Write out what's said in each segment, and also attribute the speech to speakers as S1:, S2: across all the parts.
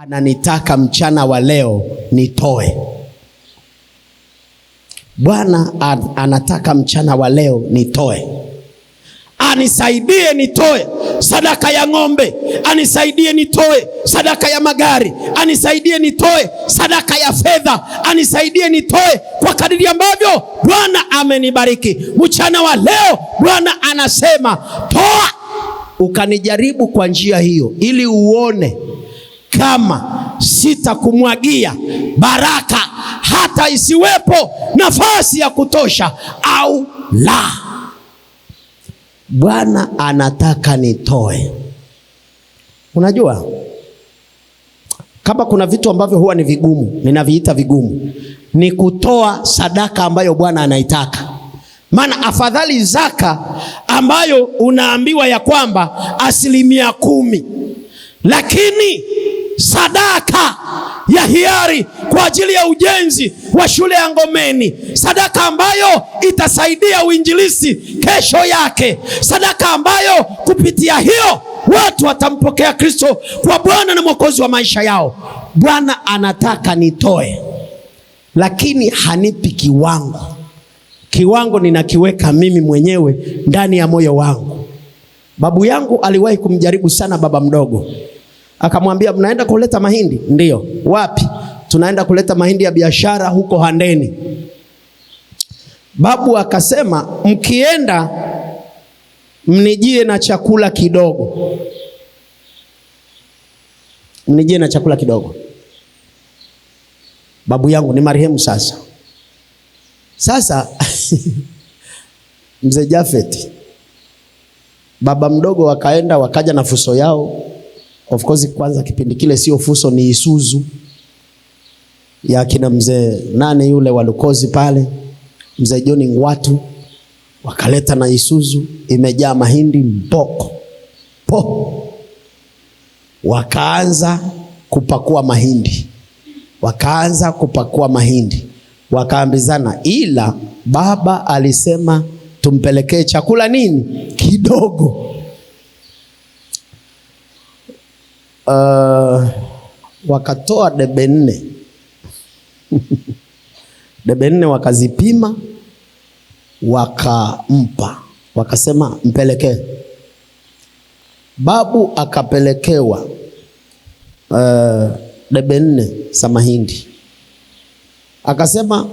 S1: Ananitaka mchana wa leo nitoe. Bwana anataka mchana wa leo nitoe. Anisaidie nitoe sadaka ya ng'ombe, anisaidie nitoe sadaka ya magari, anisaidie nitoe sadaka ya fedha, anisaidie nitoe kwa kadiri ambavyo Bwana amenibariki. Mchana wa leo Bwana anasema toa, ukanijaribu kwa njia hiyo ili uone kama sitakumwagia baraka hata isiwepo nafasi ya kutosha au la. Bwana anataka nitoe. Unajua, kama kuna vitu ambavyo huwa ni vigumu, ninaviita vigumu, ni kutoa sadaka ambayo Bwana anaitaka. Maana afadhali zaka ambayo unaambiwa ya kwamba 10%, lakini sadaka ya hiari kwa ajili ya ujenzi wa shule ya Ngomeni, sadaka ambayo itasaidia uinjilisti kesho yake, sadaka ambayo kupitia hiyo watu watampokea Kristo kwa Bwana na Mwokozi wa maisha yao. Bwana anataka nitoe, lakini hanipi kiwango. Kiwango ninakiweka mimi mwenyewe ndani ya moyo wangu. Babu yangu aliwahi kumjaribu sana baba mdogo. Akamwambia, mnaenda kuleta mahindi? Ndiyo. Wapi? Tunaenda kuleta mahindi ya biashara huko Handeni. Babu akasema, mkienda mnijie na chakula kidogo. Mnijie na chakula kidogo. Babu yangu ni marehemu sasa. Mzee Jafet, baba mdogo wakaenda, wakaja na fuso yao. Of course kwanza kipindi kile sio fuso, ni Isuzu ya kina mzee nane yule walukozi pale, mzee John Ngwatu. Wakaleta na Isuzu imejaa mahindi mpoko po. Wakaanza kupakua mahindi. Wakaambizana, ila baba alisema tumpelekee chakula nini kidogo. Wakatoa debe 4 debe 4 wakazipima, wakampa, wakasema mpelekee. Babu akapelekewa debe 4 za mahindi. Akasema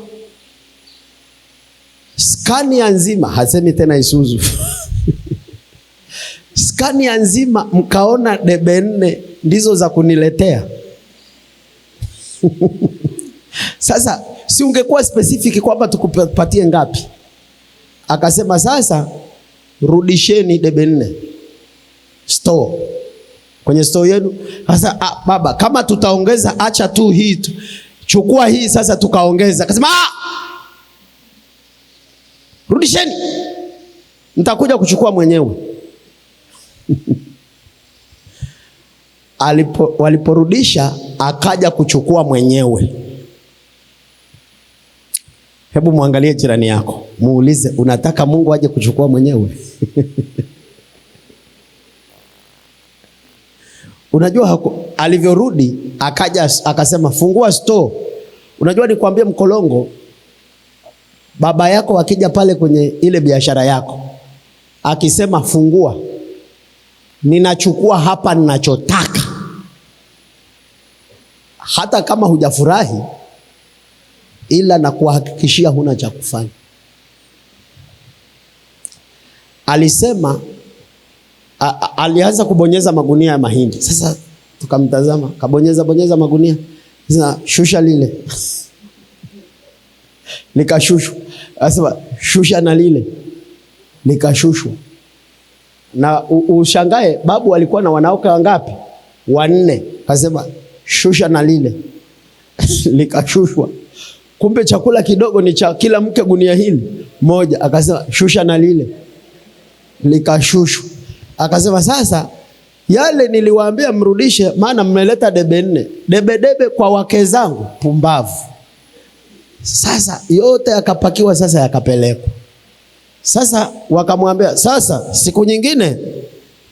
S1: Scania nzima, hasemi tena Isuzu Scania nzima mkaona debe 4 ndizo za kuniletea. Sasa si ungekuwa specific kwamba tukupatie ngapi? Akasema sasa rudisheni debe 4 store, kwenye store yenu. Sasa baba, kama tutaongeza acha tu hii tu, chukua hii sasa tukaongeza. Akasema rudisheni, nitakuja kuchukua mwenyewe. Waliporudisha akaja kuchukua mwenyewe. Hebu muangalie jirani yako, muulize, unataka Mungu aje kuchukua mwenyewe? Unajua alivyorudi akaja akasema fungua store. Unajua nikwambie mkolongo, baba yako akija pale kwenye ile biashara yako akisema fungua, ninachukua hapa ninachotaka, hata kama hujafurahi, ila na kuhakikishia huna cha kufanya. Alisema alianza kubonyeza magunia ya mahindi. Sasa tukamtazama, kabonyeza magunia. Sasa shusha lile likashushwa. Asema shusha na lile likashushwa. Na ushangae, babu alikuwa na wanawake wangapi? 4. Akasema shusha na lile likashushwa. Kumbe chakula kidogo ni cha kila mke gunia hili moja. Akasema shusha na lile likashushwa. Akasema sasa yale niliwaambia mrudishe, maana mmeleta debe 4. Debe kwa wake zangu, pumbavu. Sasa yote yakapakiwa, sasa yakapelekwa. Sasa wakamwambia, sasa siku nyingine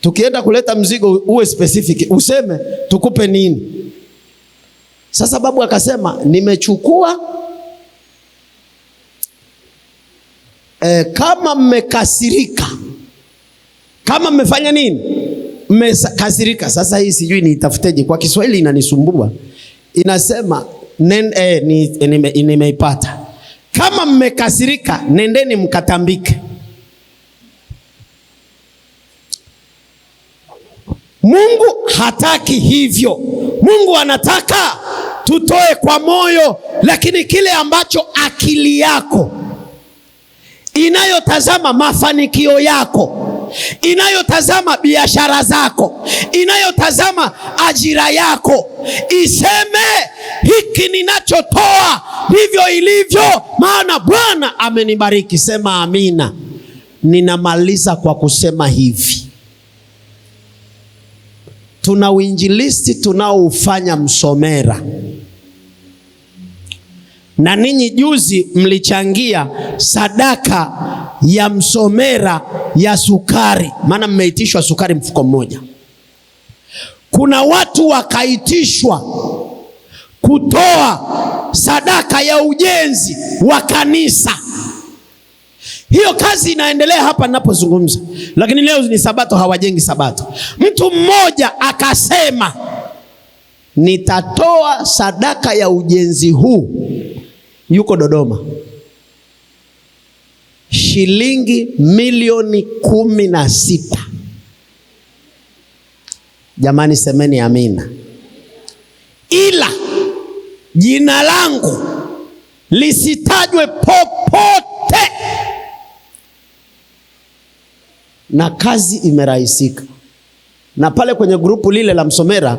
S1: tukienda kuleta mzigo uwe specific, useme tukupe nini. Sasa babu akasema nimechukua, kama mmekasirika, kama mmefanya nini, mmekasirika. Sasa hii sijui niitafuteje kwa Kiswahili, inanisumbua. Inasema nimeipata. Kama mmekasirika, nendeni mkatambike. Mungu hataki hivyo. Mungu anataka tutoe kwa moyo, lakini kile ambacho akili yako inayotazama mafanikio yako, inayotazama biashara zako, inayotazama ajira yako, iseme hiki ninachotoa ndivyo ilivyo, maana Bwana amenibariki. Sema amina. Ninamaliza kwa kusema hivi. Tuna uinjilisti tunaoufanya Msomera, na ninyi juzi mlichangia sadaka ya Msomera ya sukari, maana mmeitishwa sukari mfuko mmoja. Kuna watu wakaitishwa kutoa sadaka ya ujenzi wa kanisa. Hiyo kazi inaendelea hapa ninapozungumza, lakini leo ni Sabato, hawajengi Sabato. Mtu mmoja akasema nitatoa sadaka ya ujenzi huu, yuko Dodoma, shilingi milioni 16. Jamani, semeni amina. Ila jina langu lisitajwe popote, na kazi imerahisika. Na pale kwenye grupu lile la Msomera,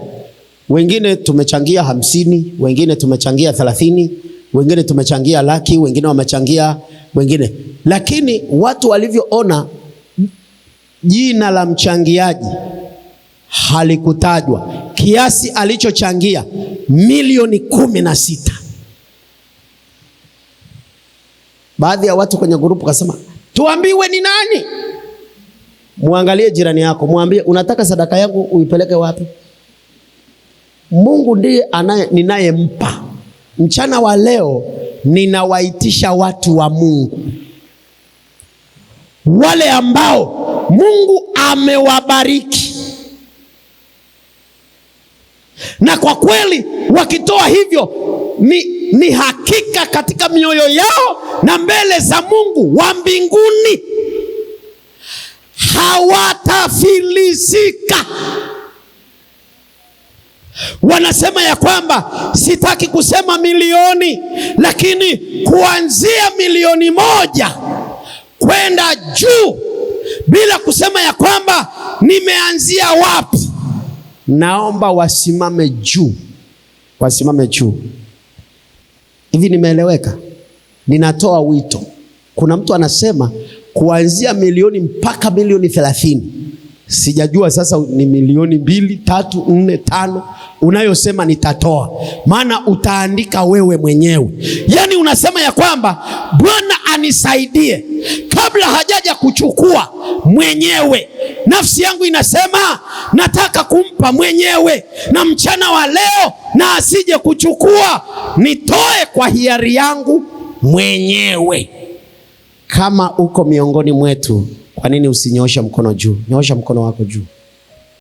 S1: wengine tumechangia 50, wengine tumechangia 30, wengine tumechangia laki, wengine wamechangia wengine. Lakini watu walivyoona jina la mchangiaji halikutajwa, kiasi alichochangia milioni 16. Baadhi ya watu kwenye grupu kasema tuambiwe ni nani. Muangalie jirani yako, muambie unataka sadaka yangu uipeleke wapi? Mungu ndiye ninayempa. Mchana wa leo ninawaitisha watu wa Mungu, wale ambao Mungu amewabariki, na kwa kweli wakitoa hivyo ni hakika katika mioyo yao na mbele za Mungu wa mbinguni hawatafilisika. Wanasema ya kwamba sitaki kusema milioni, lakini kuanzia milioni 1 kwenda juu, bila kusema ya kwamba nimeanzia wapi. Naomba wasimame juu, wasimame juu. Hivi nimeeleweka? Ninatoa wito. Kuna mtu anasema kuanzia milioni mpaka milioni 30. Sijajua sasa ni milioni 2, 3, 4, 5 unayosema nitatoa, maana utaandika wewe mwenyewe. Yaani unasema ya kwamba Bwana anisaidie kabla hajaja kuchukua mwenyewe. Nafsi yangu inasema nataka kumpa mwenyewe, na mchana wa leo na asije kuchukua, nitoe kwa hiari yangu mwenyewe. Kama uko miongoni mwetu, kwa nini usinyosha mkono juu? Nyosha mkono wako juu.